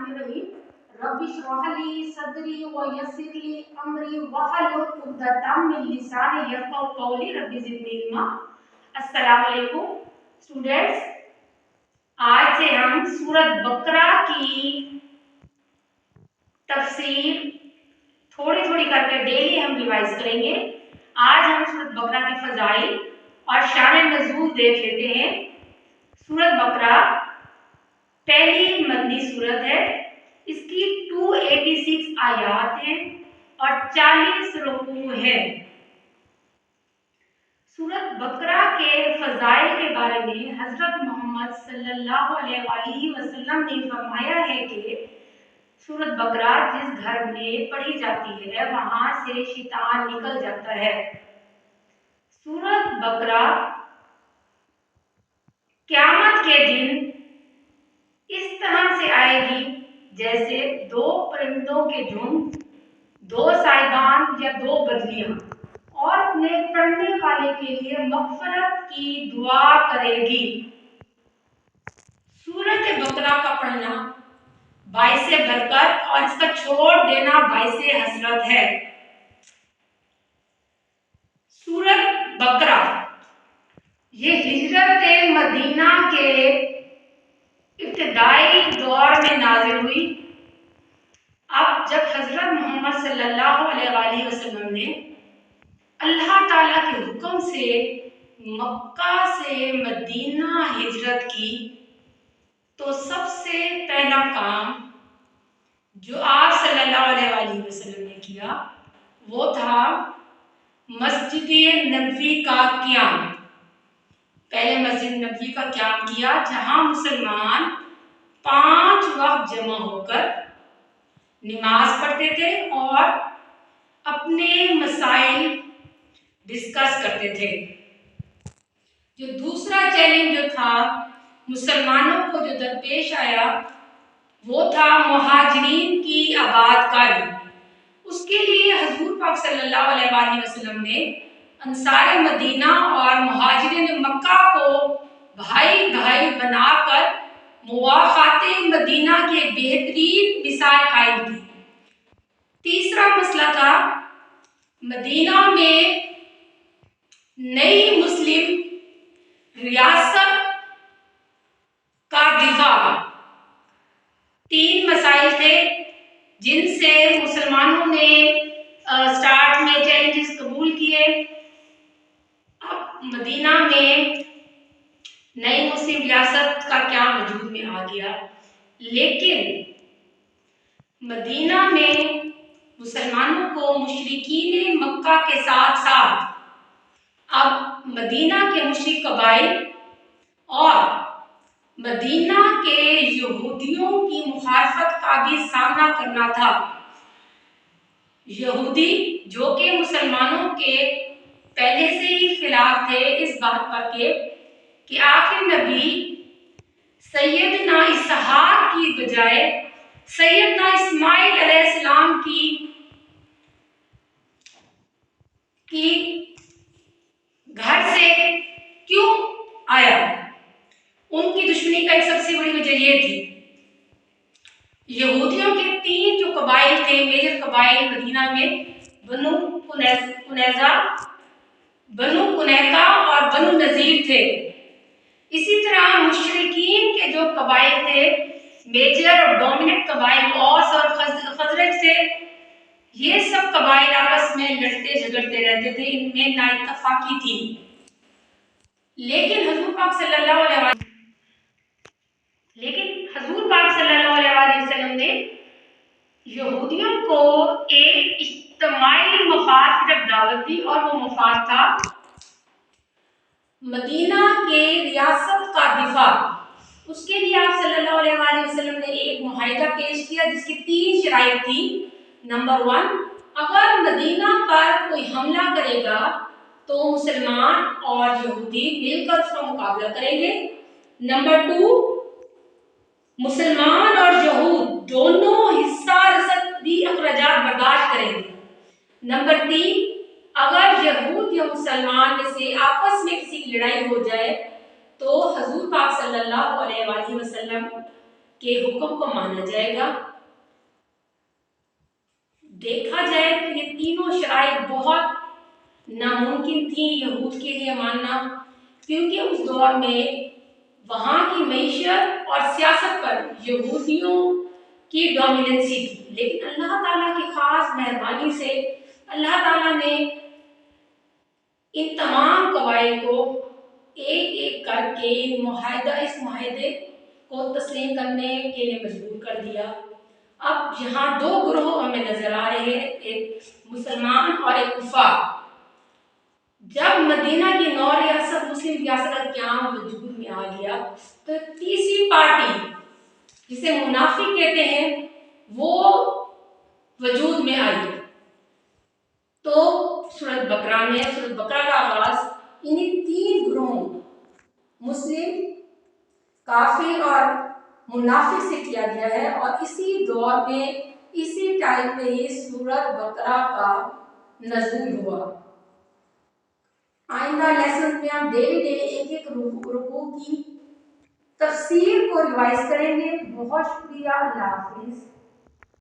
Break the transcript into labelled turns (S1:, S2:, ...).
S1: बिस्मिल्लाहिर्रहमानिर्रहीम रब्बि इश्रह ली सदरी व यस्सिर ली अमरी वहलुल उक़दतम मिन लिसानी यफ़क़हू क़ौली रब्बि ज़िदनी इल्मा। अस्सलामु अलैकुम स्टूडेंट्स, आज से हम सूरत बकरा की तफसीर थोड़ी थोड़ी करके डेली हम रिवाइज करेंगे। आज हम सूरत बकरा के फजाइल और शान नज़ूल देख लेते हैं। सूरत बकरा पहली मदनी सूरत है। इसकी 286 आयात हैं और 40 रुकू है। सूरत बकरा के फजाइल के बारे में हजरत मोहम्मद सल्लल्लाहु अलैहि वसल्लम ने फरमाया है कि सूरत बकरा जिस घर में पढ़ी जाती है वहां से शैतान निकल जाता है। सूरत बकरा क़यामत के दिन इस तरह से आएगी जैसे दो परिंदों के झुंड, दो साइबान या दो बदलियां, और अपने पढ़ने वाले के लिए मग़फ़िरत की दुआ करेगी। सूरत बकरा का पढ़ना बाइस बरकत और इसका छोड़ देना बाइस हसरत है। सूरत बकरा ये हिजरत मदीना के इब्तिदाई दौर में नाज़िल हुई। अब जब हजरत मोहम्मद सल्लल्लाहु अलैहि वसल्लम ने अल्लाह ताला के हुक्म से मक्का से मदीना हिजरत की तो सबसे पहला काम जो आप सल्लल्लाहु अलैहि वसल्लम ने किया वो था मस्जिद नबवी का क़याम। पहले मस्जिद नबवी का क़याम किया जहां मुसलमान 5 वक्त जमा होकर नमाज पढ़ते थे और अपने मसाइल डिस्कस करते थे। जो दूसरा चैलेंज जो था मुसलमानों को जो दरपेश आया वो था मुहाजिरीन की आबादकारी। उसके लिए हजूर पाक सल्लल्लाहु अलैहि वसल्लम ने अंसार मदीना और मुहाजिरीन मक्का को भाई भाई बनाकर मुवाफ़ाते मदीना की एक बेहतरीन मिसाल कायम की। तीसरा मसला था मदीना में नई मुस्लिम रियासत का दिफा। 3 मसाइल थे जिनसे मुसलमानों ने स्टार्ट में चैलेंजेस कबूल किए। अब मदीना में नई मुस्लिम रियासत का क्या वजूद में आ गया, लेकिन मदीना में मुसलमानों को मुशरिकीन मक्का के साथ साथ अब मदीना के मुशरिक कबाइल और मदीना के यहूदियों की मुखालफत का भी सामना करना था। यहूदी जो कि मुसलमानों के पहले से ही खिलाफ थे इस बात पर के कि आखिर नबी सैयदना इसहाक की बजाय सैयदना इस्माइल अलैहिस्सलाम की घर से क्यों आया। उनकी दुश्मनी का एक सबसे बड़ी वजह ये थी यहूदियों के 3 जो कबाइल थे, मेजर कबाइल मदीना में बनु कुनैजा, बनु कुनैका और बनु नज़ीर थे। इसी तरह मुशरिकीन के जो कबाइल थे, मेजर और डोमिनेंट कबाइल औस और खजरज थे, ये सब कबाइल आपस में लड़ते झगड़ते रहते थे, इनमें नाइतफाकी थी। लेकिन हजूर पाक सल्लल्लाहु अलैहि वसल्लम ने यहूदियों को एक इज्तिमाई मफाद की तरफ दावत दी और वो मफाद था मदीना के रियासत का दिफा। उसके लिए आप सल्लल्लाहु अलैहि वसल्लम ने एक मुआहिदा पेश किया जिसकी 3 शराइत थी। नंबर 1, अगर मदीना पर कोई हमला करेगा तो मुसलमान और यहूदी मिलकर उसका मुकाबला करेंगे। नंबर 2, मुसलमान और यहूद दोनों हिस्सा रसदी अखराजात बर्दाश्त करेंगे। नंबर 3, अगर यहूद या मुसलमान में से आपस में किसी की लड़ाई हो जाए तो हजूर पाक सल्लल्लाहु अलैहि वसल्लम کے حکم کو مانا جائے گا۔ دیکھا جائے تو یہ تینوں شرائط بہت ناممکن تھی یہود کے لیے ماننا، کیونکہ اس دور میں وہاں کی معیشت اور سیاست پر یہودیوں کی ڈومیننسی تھی، لیکن اللہ تعالیٰ کی خاص مہربانی سے اللہ تعالیٰ نے ان تمام قبائل کو ایک ایک کر کے اس معاہدے کو تسلیم کرنے کے لیے مجبور کر دیا۔ اب یہاں دو گروہ ہمیں نظر آ رہے ہیں، ایک مسلمان اور ایک کفار۔ جب مدینہ کی نو ریاست مسلم ریاست کا قیام وجود میں آ گیا تو تیسری پارٹی جسے منافق کہتے ہیں وہ وجود میں آئی۔ تو سورۃ بقرہ کا آغاز انہی تین گروہوں مسلم، کافر اور منافق سے کیا گیا ہے، اور اسی دور میں اسی ٹائم پہ ہی سورۃ بقرہ کا نزول ہوا۔ آئندہ لیسن میں ہم ڈیلی ایک ایک رکوع کی تفسیر کو ریوائز کریں گے۔ بہت شکریہ، اللہ حافظ۔